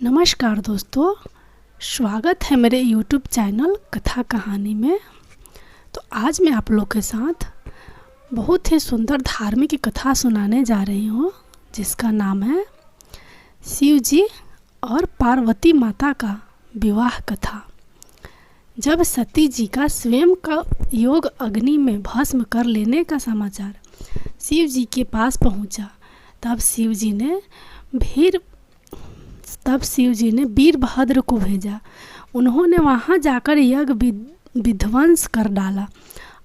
नमस्कार दोस्तों, स्वागत है मेरे YouTube चैनल कथा कहानी में। तो आज मैं आप लोग के साथ बहुत ही सुंदर धार्मिक कथा सुनाने जा रही हूँ, जिसका नाम है शिव जी और पार्वती माता का विवाह कथा। जब सती जी का स्वयं का योग अग्नि में भस्म कर लेने का समाचार शिव जी के पास पहुँचा, तब शिव जी ने वीरभद्र को भेजा। उन्होंने वहां जाकर यज्ञ विध्वंस कर डाला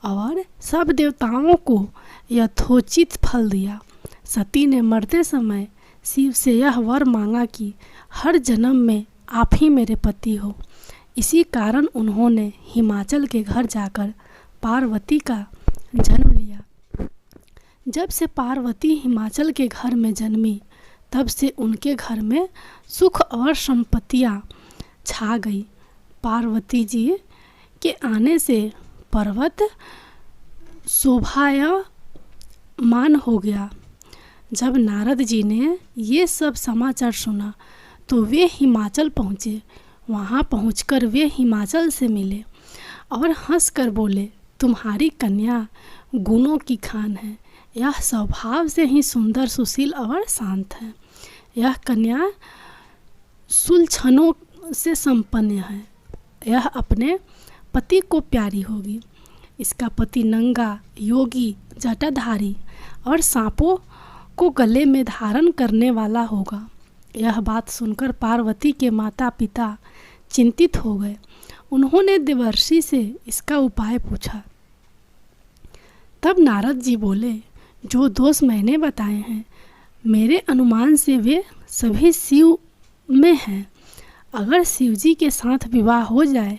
और सब देवताओं को यथोचित फल दिया। सती ने मरते समय शिव से यह वर मांगा कि हर जन्म में आप ही मेरे पति हो। इसी कारण उन्होंने हिमाचल के घर जाकर पार्वती का जन्म लिया। जब से पार्वती हिमाचल के घर में जन्मी, तब से उनके घर में सुख और संपत्तियां छा गई। पार्वती जी के आने से पर्वत शोभायमान हो गया। जब नारद जी ने ये सब समाचार सुना तो वे हिमाचल पहुँचे। वहाँ पहुँचकर वे हिमाचल से मिले और हंसकर बोले, तुम्हारी कन्या गुणों की खान है। यह स्वभाव से ही सुंदर, सुशील और शांत है। यह कन्या सुलक्षणों से संपन्न है। यह अपने पति को प्यारी होगी। इसका पति नंगा, योगी, जटाधारी और सांपों को गले में धारण करने वाला होगा। यह बात सुनकर पार्वती के माता पिता चिंतित हो गए। उन्होंने देवर्षि से इसका उपाय पूछा। तब नारद जी बोले, जो दोष मैंने बताए हैं, मेरे अनुमान से वे सभी शिव में हैं। अगर शिव जी के साथ विवाह हो जाए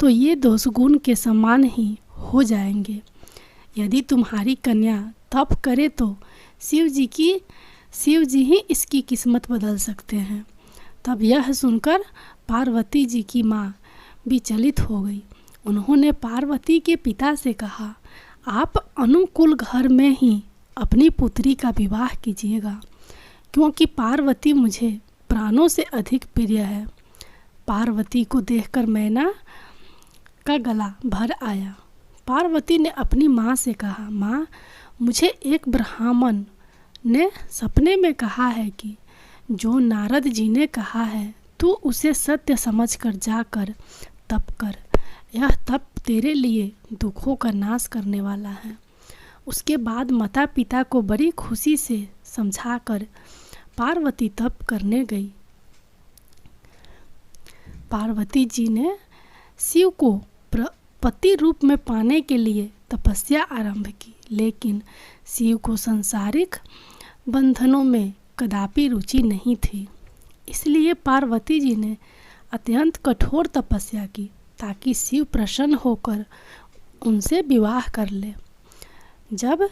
तो ये दोष गुण के समान ही हो जाएंगे। यदि तुम्हारी कन्या तप करे तो शिव जी ही इसकी किस्मत बदल सकते हैं। तब यह सुनकर पार्वती जी की माँ विचलित हो गई। उन्होंने पार्वती के पिता से कहा, आप अनुकूल घर में ही अपनी पुत्री का विवाह कीजिएगा, क्योंकि पार्वती मुझे प्राणों से अधिक प्रिय है। पार्वती को देखकर मैना का गला भर आया। पार्वती ने अपनी माँ से कहा, माँ, मुझे एक ब्राह्मण ने सपने में कहा है कि जो नारद जी ने कहा है तू उसे सत्य समझकर जाकर तप कर। यह तप तेरे लिए दुखों का नाश करने वाला है। उसके बाद माता पिता को बड़ी खुशी से समझाकर पार्वती तप करने गई। पार्वती जी ने शिव को पति रूप में पाने के लिए तपस्या आरंभ की, लेकिन शिव को सांसारिक बंधनों में कदापि रुचि नहीं थी। इसलिए पार्वती जी ने अत्यंत कठोर तपस्या की ताकि शिव प्रसन्न होकर उनसे विवाह कर ले। जब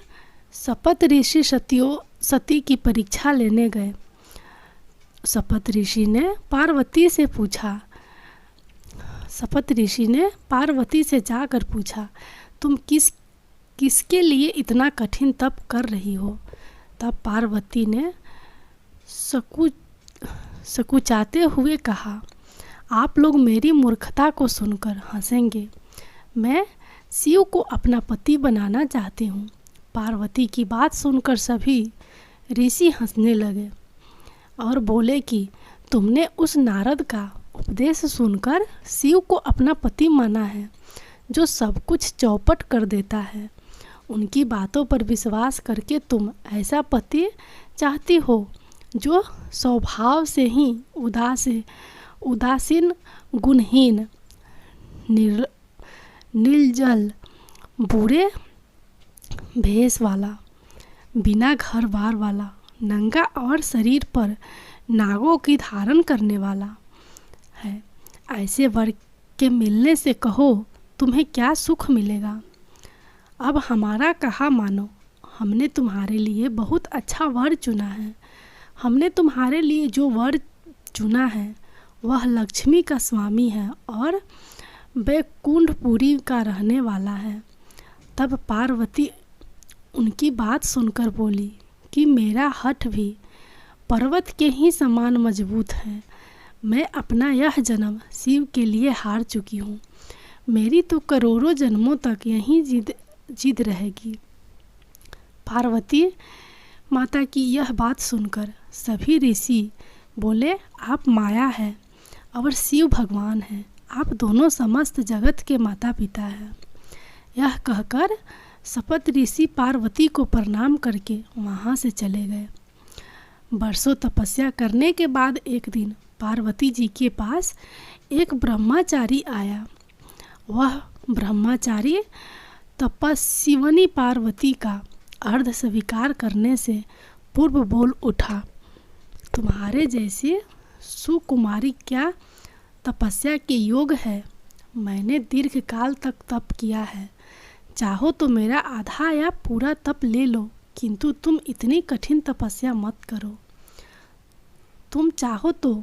शपथ ऋषि सती की परीक्षा लेने गए, शपथ ऋषि ने पार्वती से जाकर पूछा, तुम किसके लिए इतना कठिन तप कर रही हो? तब पार्वती ने सकुचाते हुए कहा, आप लोग मेरी मूर्खता को सुनकर हंसेंगे। मैं शिव को अपना पति बनाना चाहती हूँ। पार्वती की बात सुनकर सभी ऋषि हंसने लगे और बोले कि तुमने उस नारद का उपदेश सुनकर शिव को अपना पति माना है, जो सब कुछ चौपट कर देता है। उनकी बातों पर विश्वास करके तुम ऐसा पति चाहती हो जो स्वभाव से ही उदासीन, गुणहीन, निर्जल, बुरे भेष वाला, बिना घर बार वाला, नंगा और शरीर पर नागों की धारण करने वाला है। ऐसे वर के मिलने से कहो तुम्हें क्या सुख मिलेगा। अब हमारा कहा मानो, हमने तुम्हारे लिए बहुत अच्छा वर चुना है। हमने तुम्हारे लिए जो वर चुना है वह लक्ष्मी का स्वामी है और वैकुंठपुरी का रहने वाला है। तब पार्वती उनकी बात सुनकर बोली कि मेरा हठ भी पर्वत के ही समान मजबूत है। मैं अपना यह जन्म शिव के लिए हार चुकी हूँ। मेरी तो करोड़ों जन्मों तक यही जिद रहेगी। पार्वती माता की यह बात सुनकर सभी ऋषि बोले, आप माया है और शिव भगवान हैं, आप दोनों समस्त जगत के माता पिता हैं। यह कहकर सप्त ऋषि पार्वती को प्रणाम करके वहाँ से चले गए। बरसों तपस्या करने के बाद एक दिन पार्वती जी के पास एक ब्रह्मचारी आया। वह ब्रह्मचारी तपस्विनी पार्वती का अर्ध स्वीकार करने से पूर्व बोल उठा, तुम्हारे जैसे सुकुमारी क्या तपस्या के योग है। मैंने दीर्घ काल तक तप किया है, चाहो तो मेरा आधा या पूरा तप ले लो, किंतु तुम इतनी कठिन तपस्या मत करो। तुम चाहो तो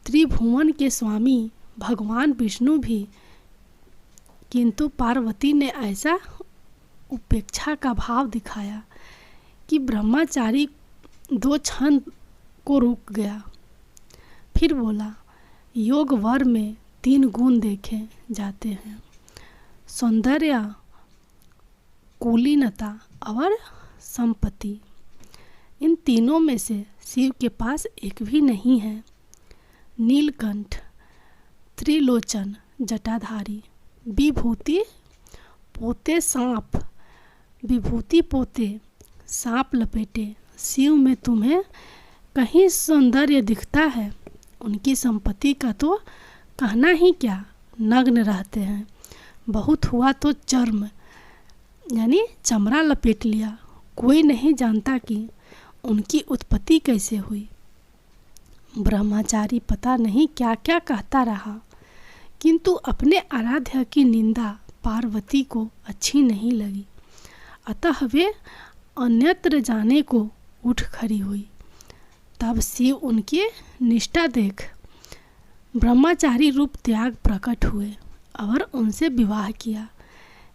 त्रिभुवन के स्वामी भगवान विष्णु भी। किंतु पार्वती ने ऐसा उपेक्षा का भाव दिखाया कि ब्रह्मचारी 2 क्षण को रुक गया। फिर बोला, योग वर में 3 गुण देखे जाते हैं, सौंदर्य, कुलीनता और संपत्ति। इन तीनों में से शिव के पास एक भी नहीं है। नीलकंठ, त्रिलोचन, जटाधारी, विभूति पोते सांप, विभूति पोते सांप लपेटे शिव में तुम्हें कहीं सौंदर्य दिखता है। उनकी संपत्ति का तो कहना ही क्या, नग्न रहते हैं। बहुत हुआ तो चर्म यानी चमड़ा लपेट लिया। कोई नहीं जानता कि उनकी उत्पत्ति कैसे हुई। ब्रह्मचारी पता नहीं क्या क्या कहता रहा, किंतु अपने आराध्य की निंदा पार्वती को अच्छी नहीं लगी। अतः वे अन्यत्र जाने को उठ खड़ी हुई। तब शिव उनकी निष्ठा देख ब्रह्मचारी रूप त्याग प्रकट हुए और उनसे विवाह किया।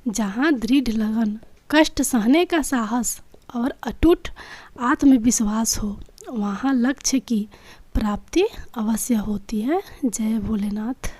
जहाँ दृढ़ लगन, कष्ट सहने का साहस और अटूट आत्मविश्वास हो, वहाँ लक्ष्य की प्राप्ति अवश्य होती है। जय भोलेनाथ।